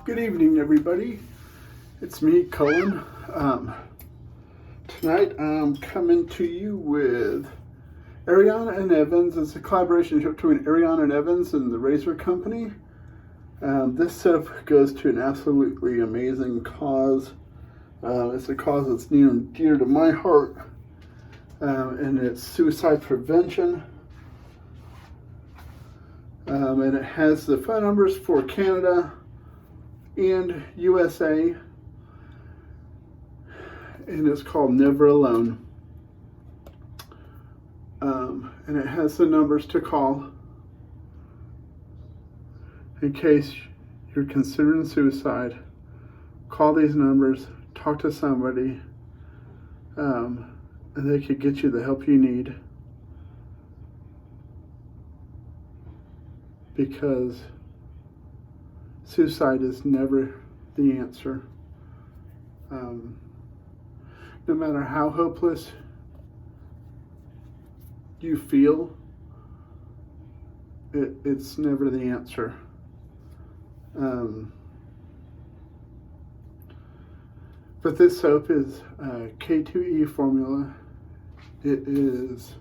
Good evening, everybody. It's me, Cullen. Tonight I'm coming to you with Ariana and Evans. It's a collaboration between Ariana and Evans and the Razor Company. This setup goes to an absolutely amazing cause. It's a cause that's near and dear to my heart, and it's suicide prevention. And it has the phone numbers for Canada and USA, and it's called Never Alone. And it has the numbers to call in case you're considering suicide. Call these numbers, talk to somebody, and they could get you the help you need. Because suicide is never the answer. No matter how hopeless you feel, it's never the answer. But this soap is K2E formula. It is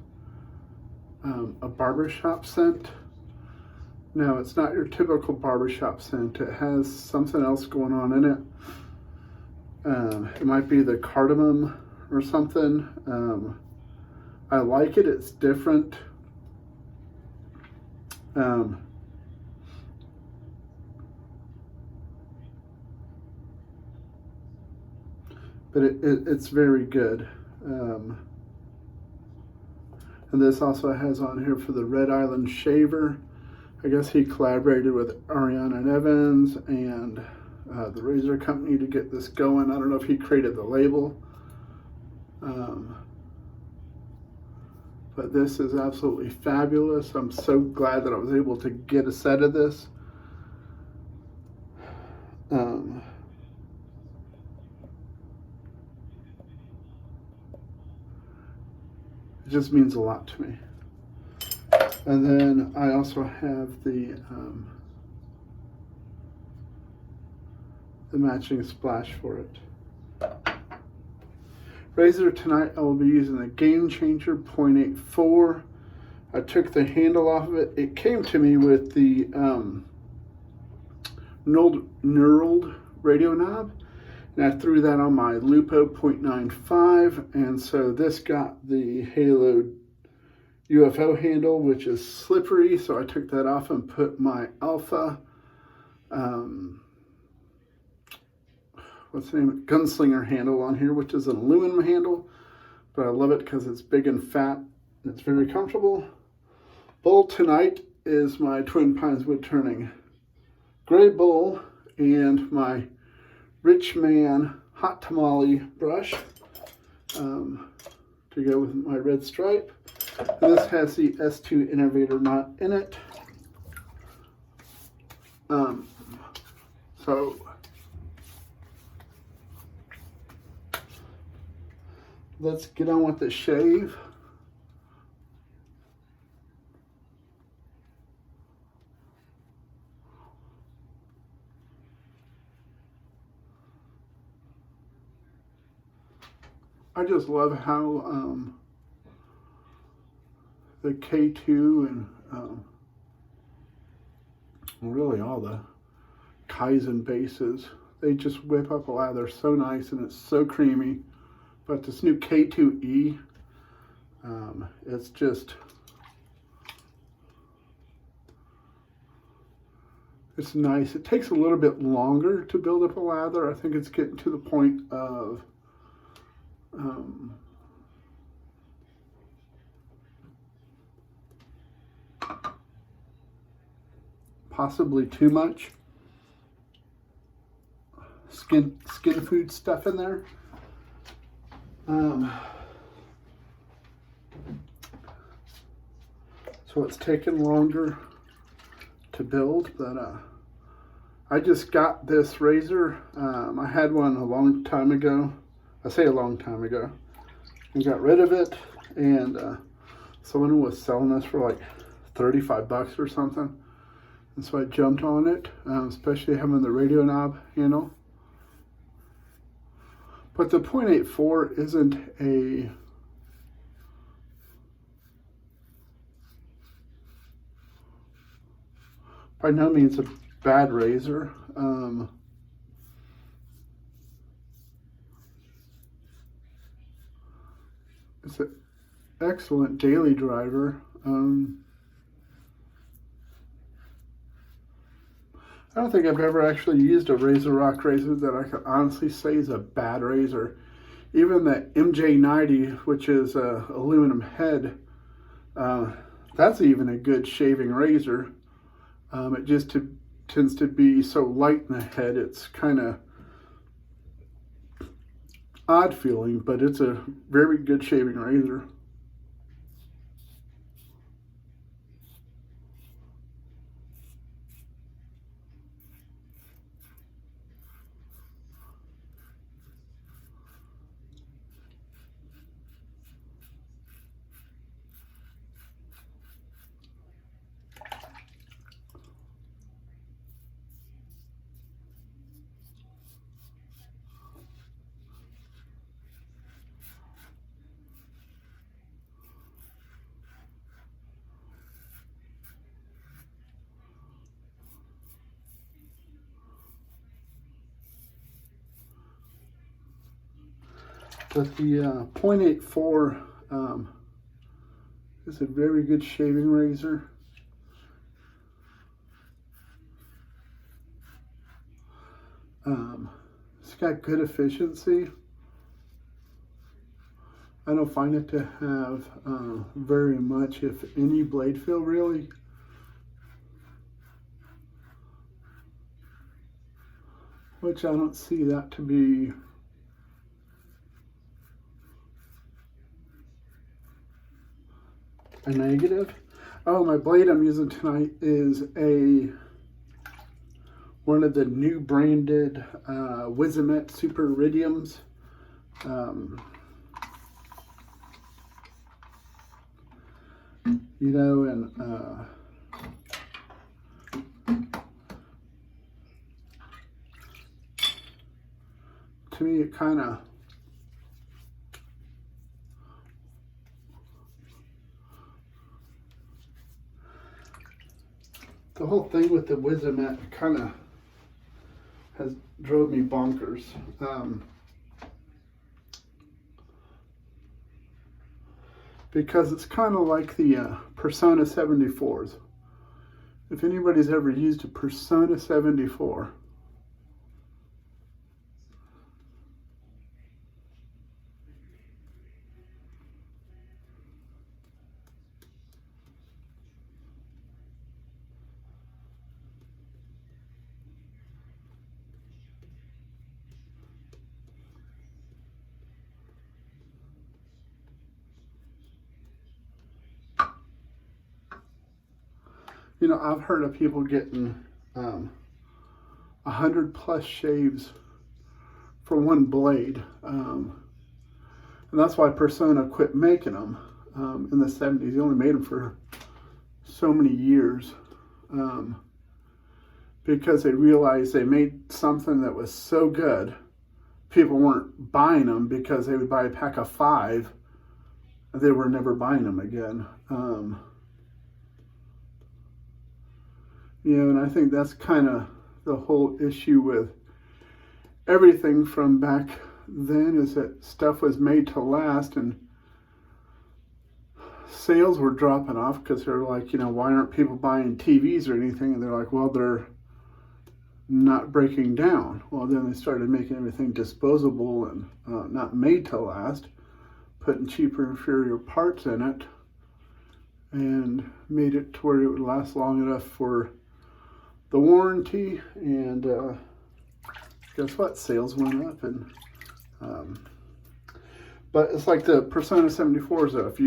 a barbershop scent. No, it's not your typical barbershop scent. It has something else going on in it. It might be the cardamom or something. I like it. It's different. But it's very good. And this also has on here for the Red Island Shaver. I guess he collaborated with Ariana and Evans and the Razor Company to get this going. I don't know if he created the label. But this is absolutely fabulous. I'm so glad that I was able to get a set of this. It just means a lot to me. And then I also have the matching splash for it. Razor, tonight I will be using the Game Changer 0.84. I took the handle off of it. It came to me with the knurled radio knob, and I threw that on my Lupo 0.95, and so this got the Halo UFO handle, which is slippery, so I took that off and put my Alpha what's the name? Gunslinger handle on here, which is an aluminum handle, but I love it because it's big and fat and it's very comfortable. Bowl tonight is my TwinPines WoodTurning gray bowl and my Richman hot tamale brush to go with my red stripe. And this has the S2 innovator knot in it. So let's get on with the shave. I just love how the K2 and really all the Kaizen bases, they just whip up a lather so nice and it's so creamy. But this new K2E, it's just, it's nice. It takes a little bit longer to build up a lather. I think it's getting to the point of possibly too much skin food stuff in there. So it's taken longer to build, but I just got this razor. I had one a long time ago. I say a long time ago, and got rid of it, and someone was selling this for like 35 bucks or something. and so I jumped on it, especially having the radio knob handle. But the .84 isn't by no means a bad razor. It's an excellent daily driver. I don't think I've ever actually used a RazoRock razor that I could honestly say is a bad razor. Even the MJ90, which is a aluminum head, that's even a good shaving razor. It just tends to be so light in the head, it's kind of odd feeling, but it's a very good shaving razor. But the .84 is a very good shaving razor. It's got good efficiency. I don't find it to have very much, if any, blade feel really. Which I don't see that to be a negative. Oh, my blade I'm using tonight is one of the new branded Wizamet Super Iridiums. You know, and to me it kind of the whole thing with the Wizamet kind of has drove me bonkers. Because it's kind of like the Persona 74s. If anybody's ever used a Persona 74, you know, I've heard of people getting 100+ shaves for one blade. And that's why Persona quit making them in the 70s. They only made them for so many years because they realized they made something that was so good, people weren't buying them because they would buy a pack of 5 and they were never buying them again. You know, and I think that's kind of the whole issue with everything from back then, is that stuff was made to last, and sales were dropping off because they're like, you know, why aren't people buying TVs or anything? And they're like, well, they're not breaking down. Well, then they started making everything disposable and not made to last, putting cheaper, inferior parts in it, and made it to where it would last long enough for the warranty. And guess what? Sales went up. And but it's like the Persona 74s though. If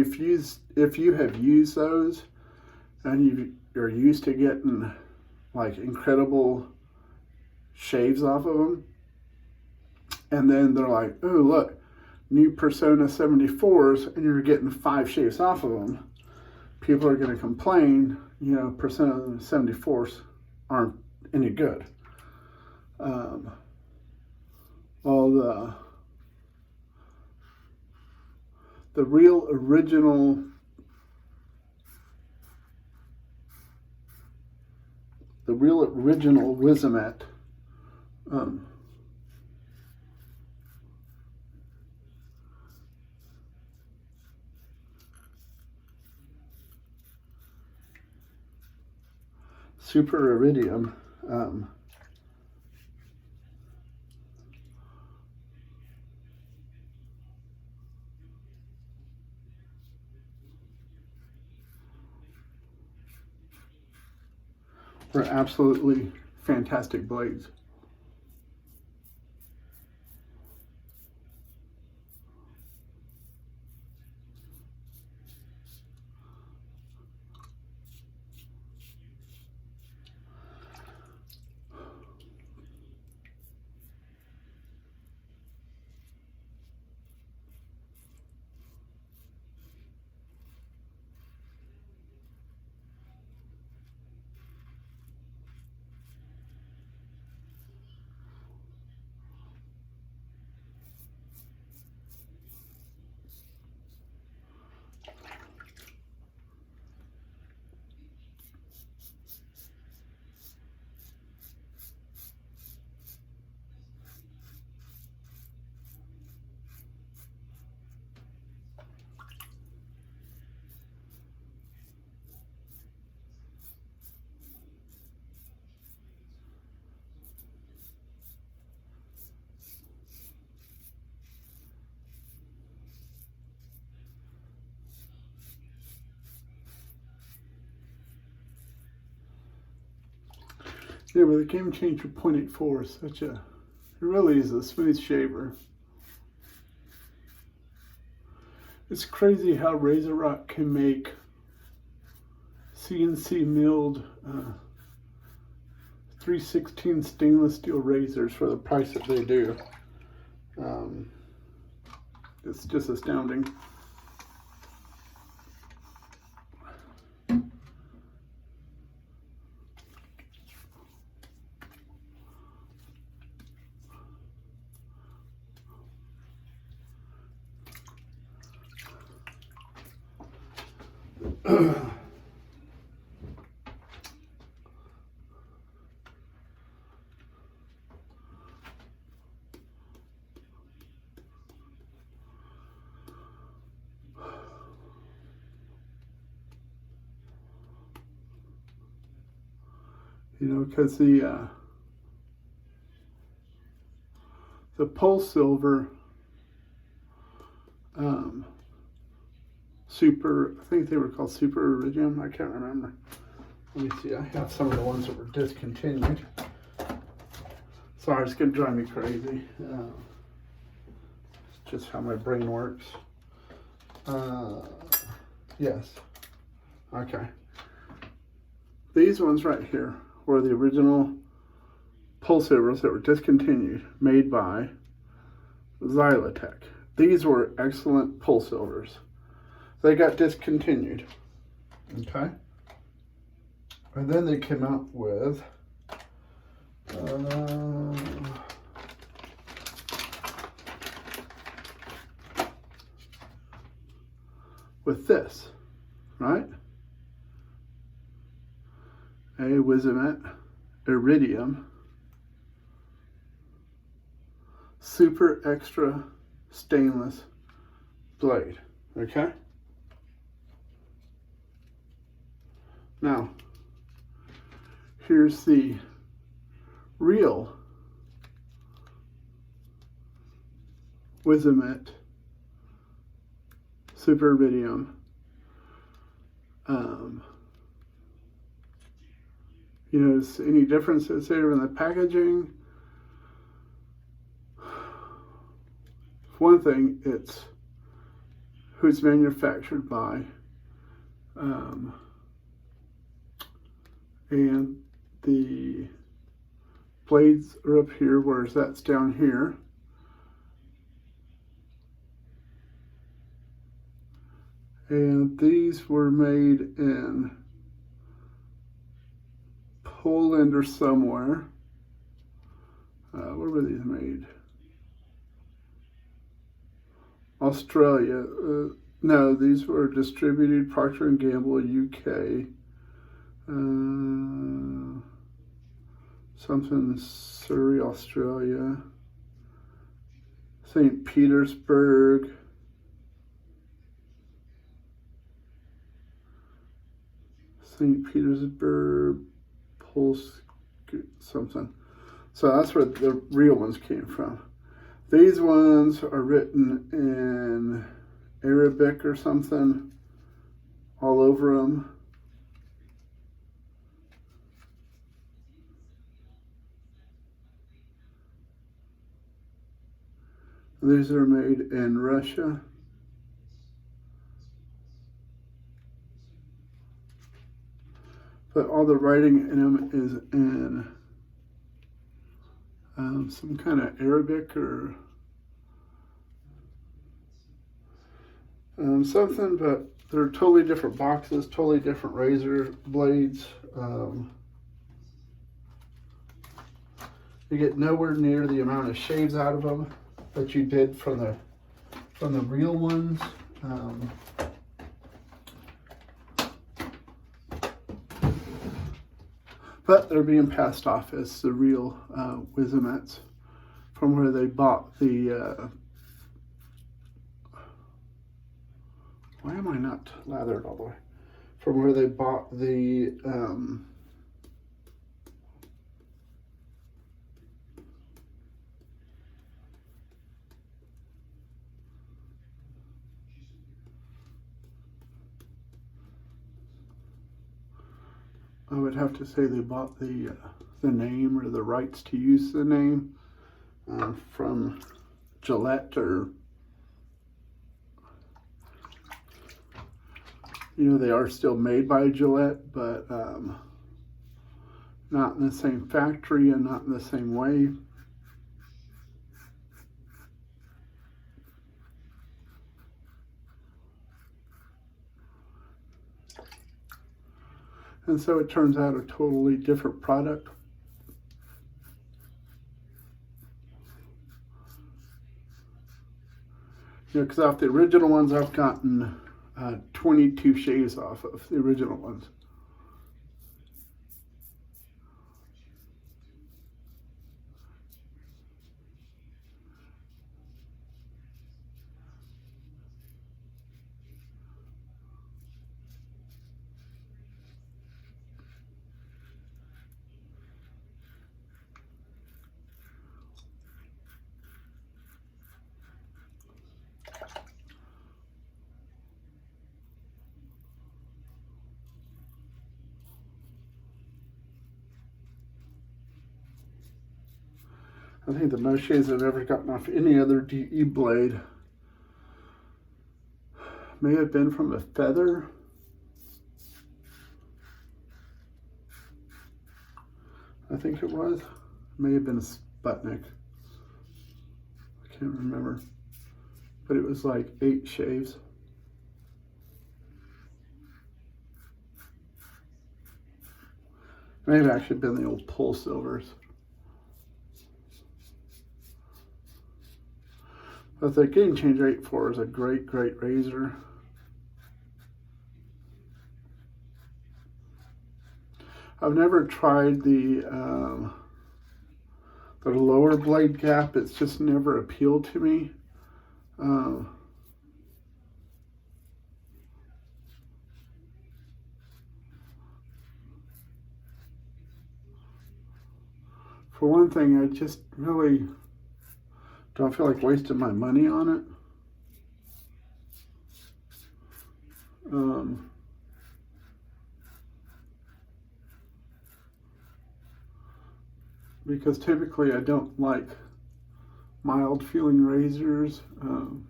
you have used those and you're used to getting like incredible shaves off of them, and then they're like, oh look, new Persona 74s, and you're getting 5 shaves off of them, people are going to complain. You know, Persona 74s aren't any good. All the real original Wizamet super iridium were absolutely fantastic blades. Yeah, but the Game Changer 0.84 is such a, it really is a smooth shaver. It's crazy how Razor Rock can make CNC milled 3/16 stainless steel razors for the price that they do. It's just astounding. You know, because the Pulse Silver Super, I think they were called Super Iridium, I can't remember. Let me see, I have some of the ones that were discontinued. Sorry, it's going to drive me crazy. It's just how my brain works. Yes. Okay. These ones right here were the original Pulse Silvers that were discontinued, made by Xylotech. These were excellent Pulse Silvers. They got discontinued. Okay. And then they came out with this, right? A Wizamet Iridium Super Extra Stainless blade. Okay. Now, here's the real Wizamet Super Iridium. You notice any differences there in the packaging? One thing, it's who it's manufactured by, and the blades are up here, whereas that's down here. And these were made in Poland or somewhere. Where were these made? Australia. No, these were distributed Procter & Gamble, UK. Something Surrey, Australia. St. Petersburg. St. Petersburg, Polsk, something. So that's where the real ones came from. These ones are written in Arabic or something all over them. These are made in Russia. But all the writing in them is in some kind of Arabic or something, but they're totally different boxes, totally different razor blades. You get nowhere near the amount of shaves out of them that you did from the real ones. But they're being passed off as the real Wizamettes from where they bought the. Why am I not lathered all the way? From where they bought the. I would have to say they bought the name or the rights to use the name from Gillette, or they are still made by Gillette, but not in the same factory and not in the same way. And so it turns out a totally different product. Because off the original ones, I've gotten 22 shaves off of the original ones. I think the most shaves I've ever gotten off any other DE blade may have been from a feather. I think it was. May have been a Sputnik. I can't remember. But it was like 8 shaves. May have actually been the old Pull Silvers. But the Game Changer 8.4 is a great, great razor. I've never tried the lower blade gap. It's just never appealed to me. For one thing, I just really don't feel like wasting my money on it. Because typically I don't like mild feeling razors. And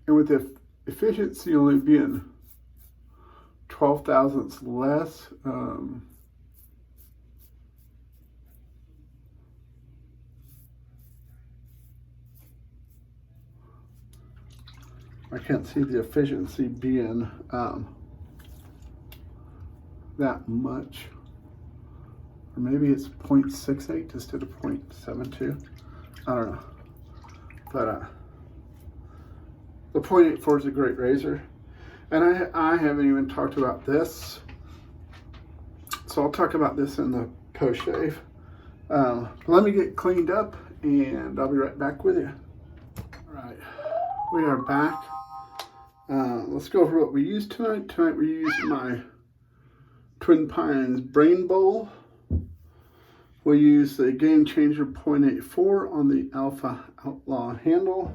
with the efficiency only being 12 thousandths less, I can't see the efficiency being that much. Or maybe it's 0.68 instead of 0.72. I don't know. But the 0.84 is a great razor. And I haven't even talked about this. So I'll talk about this in the post shave. Let me get cleaned up and I'll be right back with you. All right, we are back. Let's go over what we used tonight. Tonight we used my TwinPines brain bowl. We used the Game Changer 0.84 on the Alpha Outlaw handle.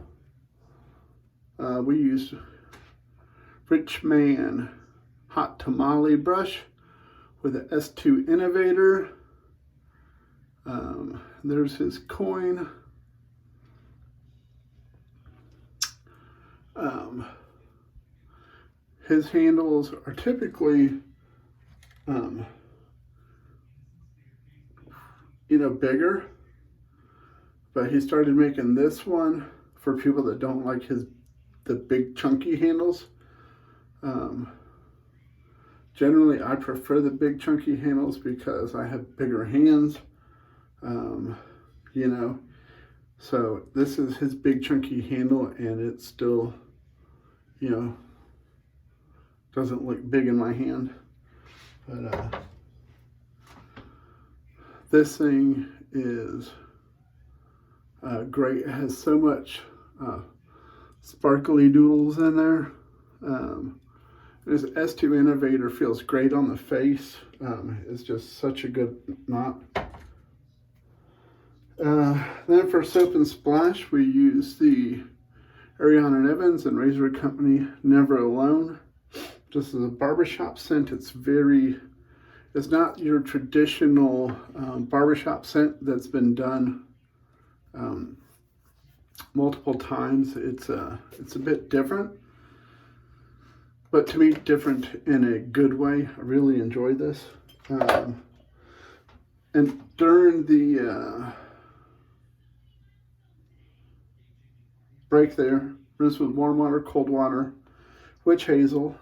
We used Richman Hot Tamale brush with the S2 Innovator. There's his coin. His handles are typically, bigger, but he started making this one for people that don't like the big chunky handles. Generally, I prefer the big chunky handles because I have bigger hands, so this is his big chunky handle, and it still, doesn't look big in my hand. But this thing is great. It has so much sparkly doodles in there. This S2 Innovator feels great on the face. It's just such a good knot. Then for soap and splash, we use the Ariana Evans and Razor Company Never Alone. Just as a barbershop scent, it's not your traditional barbershop scent that's been done multiple times. It's a bit different, but to me, different in a good way. I really enjoy this. And during the break there, rinse with warm water, cold water, witch hazel.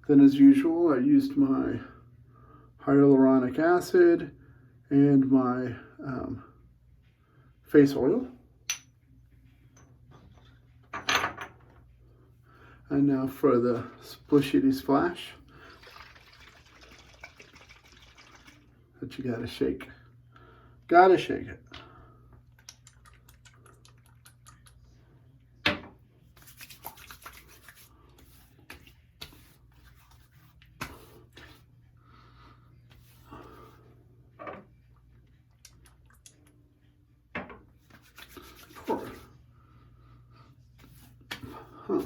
Then as usual, I used my hyaluronic acid and my face oil. And now for the splishity splash that you gotta shake. Gotta shake it. Huh.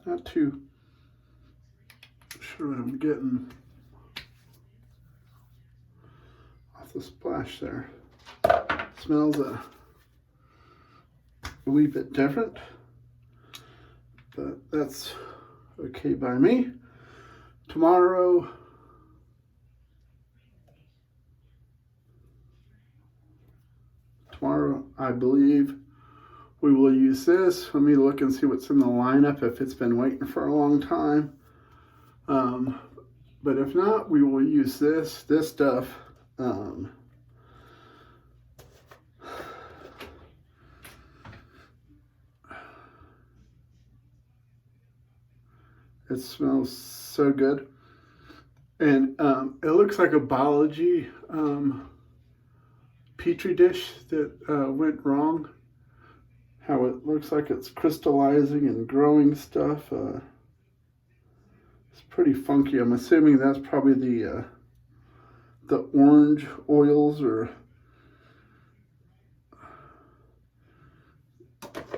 Not too sure what I'm getting off the splash there. Smells a wee bit different, but that's okay by me. Tomorrow, I believe we will use this. Let me look and see what's in the lineup, if it's been waiting for a long time. But if not, we will use this stuff. It smells so good. And it looks like a biology petri dish that went wrong. How it looks like it's crystallizing and growing stuff. It's pretty funky. I'm assuming that's probably the orange oils, or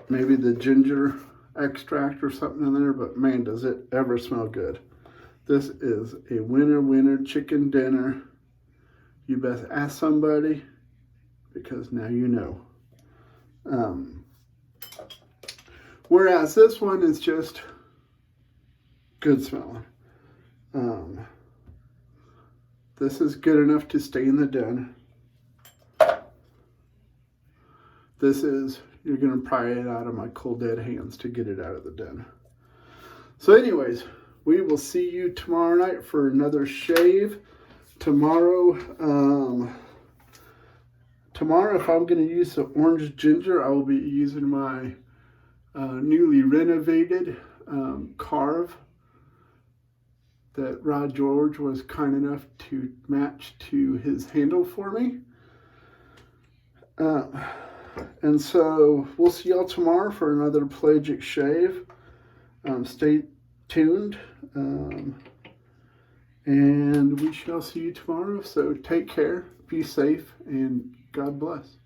maybe the ginger extract or something in there, but man, does it ever smell good. This is a winner chicken dinner. You best ask somebody, because now you know. Whereas this one is just good smelling. This is good enough to stay in the den. This is you're going to pry it out of my cold dead hands to get it out of the den. So anyways, we will see you tomorrow night for another shave. Tomorrow, if I'm going to use the orange ginger, I will be using my newly renovated carve that Rod George was kind enough to match to his handle for me. And so we'll see y'all tomorrow for another pelagic shave. Stay tuned. And we shall see you tomorrow. So take care, be safe, and God bless.